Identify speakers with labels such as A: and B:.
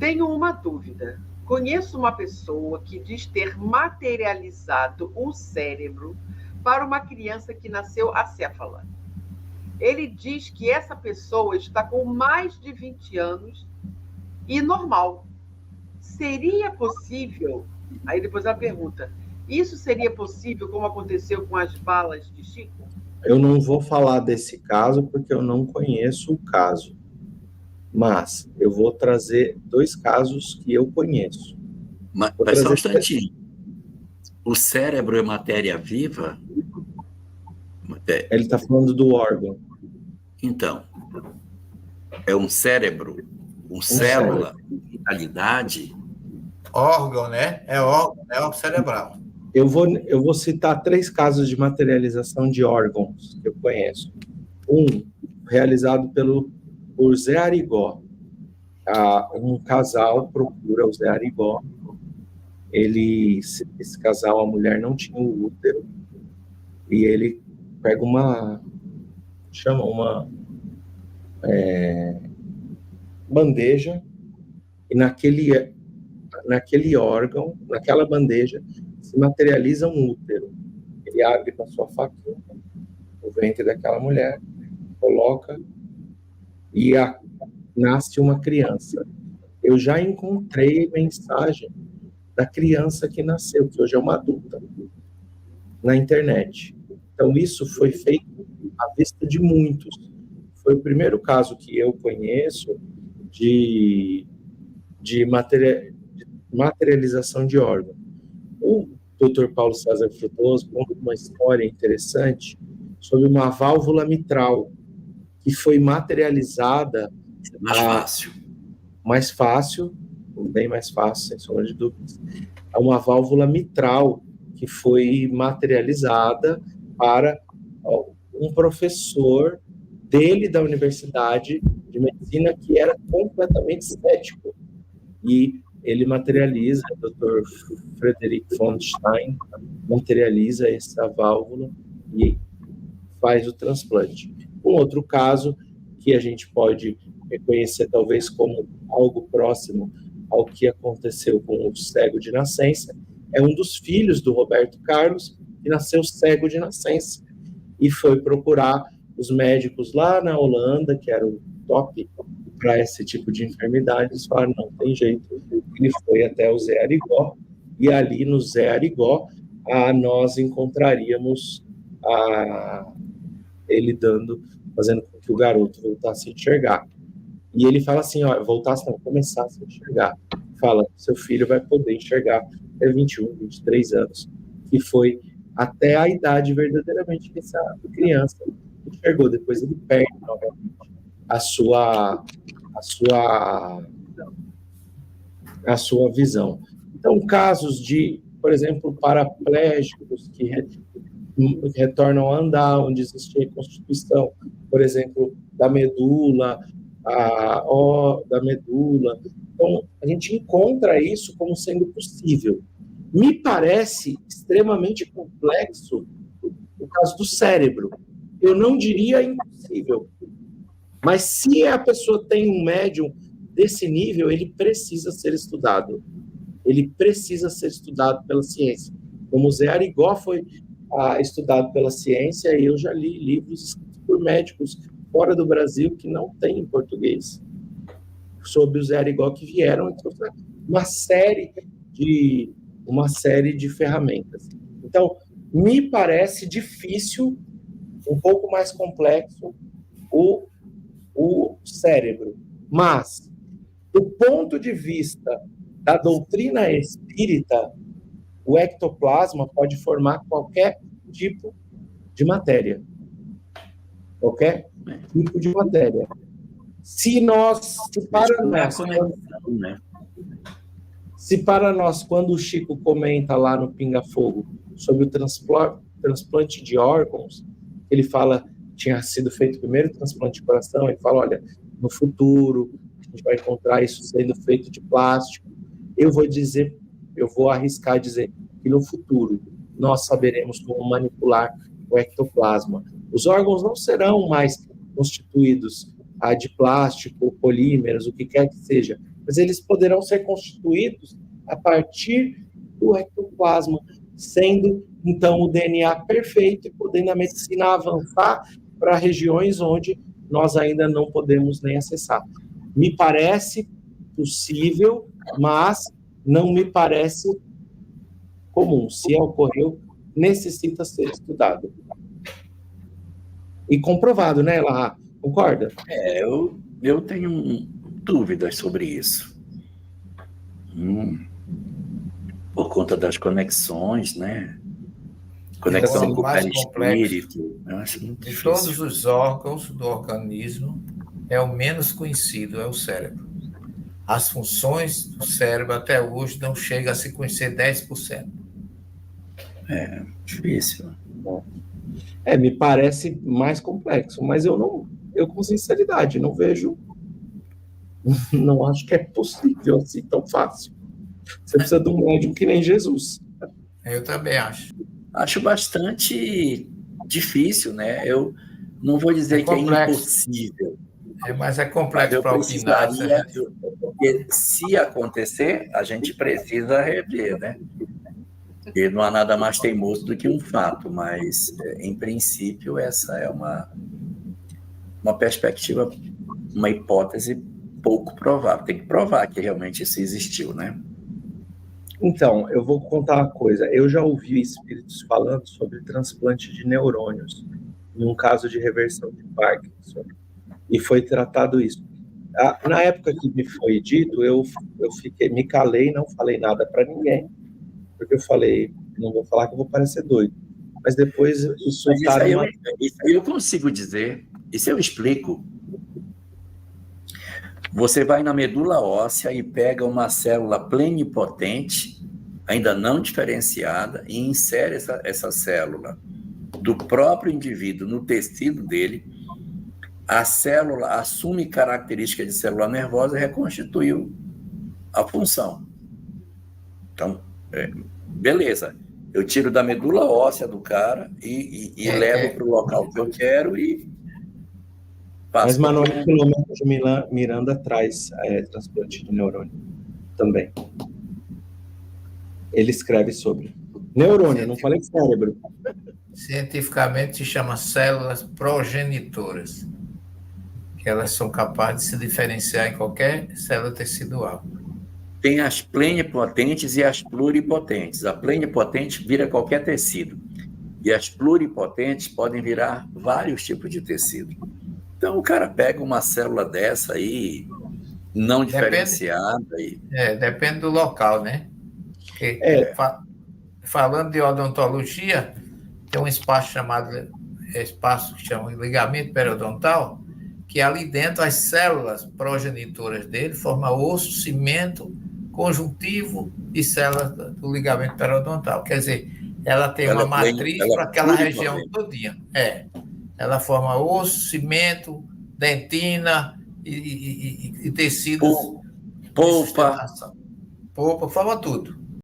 A: Tenho uma dúvida. Conheço uma pessoa que diz ter materializado um cérebro para uma criança que nasceu acéfala. Ele diz que essa pessoa está com mais de 20 anos e normal. Seria possível? Aí depois ela pergunta: isso seria possível como aconteceu com as balas de Chico?
B: Eu não vou falar desse caso porque eu não conheço o caso, mas eu vou trazer 2 casos que eu conheço.
C: Mas só um instantinho. O cérebro é matéria viva?
B: Ele está falando do órgão.
C: Então, é um cérebro, célula, vitalidade.
D: Órgão, né? É órgão cerebral.
B: Eu vou citar 3 casos de materialização de órgãos que eu conheço. Um, realizado por Zé Arigó. Um casal procura o Zé Arigó. Esse casal, a mulher não tinha o útero, e ele pega uma bandeja, e naquele órgão, naquela bandeja, se materializa um útero. Ele abre com a sua faquinha o ventre daquela mulher, coloca e nasce uma criança. Eu já encontrei mensagem da criança que nasceu, que hoje é uma adulta, na internet. Então, isso foi feito à vista de muitos. Foi o primeiro caso que eu conheço de materialização de órgão. O Dr. Paulo César Frutuoso conta uma história interessante sobre uma válvula mitral que foi materializada. Mais fácil, bem mais fácil, sem sombra de dúvidas. É uma válvula mitral que foi materializada para um professor dele da Universidade de Medicina que era completamente cético. E ele materializa, o Dr. Frederick von Stein materializa essa válvula e faz o transplante. Um outro caso que a gente pode reconhecer talvez como algo próximo ao que aconteceu com o cego de nascença é um dos filhos do Roberto Carlos, que nasceu cego de nascença e foi procurar os médicos lá na Holanda, que era o top para esse tipo de enfermidade. Eles falaram, não tem jeito. Ele foi até o Zé Arigó, e ali no Zé Arigó nós encontraríamos ele fazendo com que o garoto voltasse a enxergar. E ele fala assim, começasse a enxergar. Fala, seu filho vai poder enxergar até 21, 23 anos, que foi até a idade verdadeiramente que essa criança enxergou. Depois ele perde novamente a sua visão. Então, casos de, por exemplo, paraplégicos que retornam a andar, onde existe reconstituição, por exemplo, da medula, da medula. Então, a gente encontra isso como sendo possível. Me parece extremamente complexo o caso do cérebro. Eu não diria impossível, mas se a pessoa tem um médium desse nível, ele precisa ser estudado. Ele precisa ser estudado pela ciência. Como o Zé Arigó foi estudado pela ciência, e eu já li livros escritos por médicos fora do Brasil que não têm em português, sobre o Zé Arigó, que vieram e trouxeram uma série de ferramentas. Então, me parece difícil, um pouco mais complexo, o cérebro. Mas, do ponto de vista da doutrina espírita, o ectoplasma pode formar qualquer tipo de matéria. Qualquer tipo de matéria. Se para nós, quando o Chico comenta lá no Pinga Fogo sobre o transplante de órgãos, ele fala tinha sido feito o primeiro transplante de coração, ele fala, olha, no futuro a gente vai encontrar isso sendo feito de plástico. Eu vou arriscar dizer que no futuro nós saberemos como manipular o ectoplasma. Os órgãos não serão mais constituídos de plástico, polímeros, o que quer que seja. mas eles poderão ser constituídos a partir do ectoplasma, sendo, então, o DNA perfeito e podendo a medicina avançar para regiões onde nós ainda não podemos nem acessar. Me parece possível, mas não me parece comum. Se ocorreu, necessita ser estudado. E comprovado, né, Elahá? Concorda?
C: Eu tenho dúvidas sobre isso. Por conta das conexões, né? Conexão com o perispírito. Eu acho muito difícil.
D: De todos os órgãos do organismo, é o menos conhecido, é o cérebro. As funções do cérebro até hoje não chegam a se conhecer 10%.
C: Difícil.
B: Me parece mais complexo, mas eu com sinceridade, não vejo, não acho que é possível assim tão fácil. Você precisa de um médium que nem Jesus.
D: Eu também acho.
C: Acho bastante difícil, né? Eu não vou dizer que é impossível.
D: Mas é complexo para opinar.
C: Porque se acontecer, a gente precisa rever, né? E não há nada mais teimoso do que um fato, mas, em princípio, essa é uma perspectiva, uma hipótese pouco provável. Tem que provar que realmente isso existiu, né?
B: Então, eu vou contar uma coisa. Eu já ouvi espíritos falando sobre transplante de neurônios, em um caso de reversão de Parkinson, e foi tratado isso. Na época que me foi dito, eu me calei, não falei nada para ninguém, porque eu falei, não vou falar que eu vou parecer doido. Mas depois
C: isso aí eu consigo dizer, isso eu explico. Você vai na medula óssea e pega uma célula plenipotente, ainda não diferenciada, e insere essa célula do próprio indivíduo no tecido dele. A célula assume características de célula nervosa e reconstituiu a função. Então, beleza. Eu tiro da medula óssea do cara e levo para o local que eu quero e faço.
B: Mas Manuel Quilômetro de Miranda traz transplante de neurônio também. Ele escreve sobre neurônio, não falei cérebro.
D: Cientificamente se chama células progenitoras, que elas são capazes de se diferenciar em qualquer célula tecidual.
C: Tem as plenipotentes e as pluripotentes. A plenipotente vira qualquer tecido. E as pluripotentes podem virar vários tipos de tecido. Então, o cara pega uma célula dessa aí, não diferenciada.
D: Depende do local, né? Porque, falando de odontologia, tem um espaço chamado que chama ligamento periodontal, que ali dentro as células progenitoras dele formam osso, cimento, conjuntivo e células do ligamento periodontal. Quer dizer, ela tem uma matriz para aquela região todinha. Ela forma osso, cimento, dentina e tecidos.
C: Polpa,
D: forma tudo.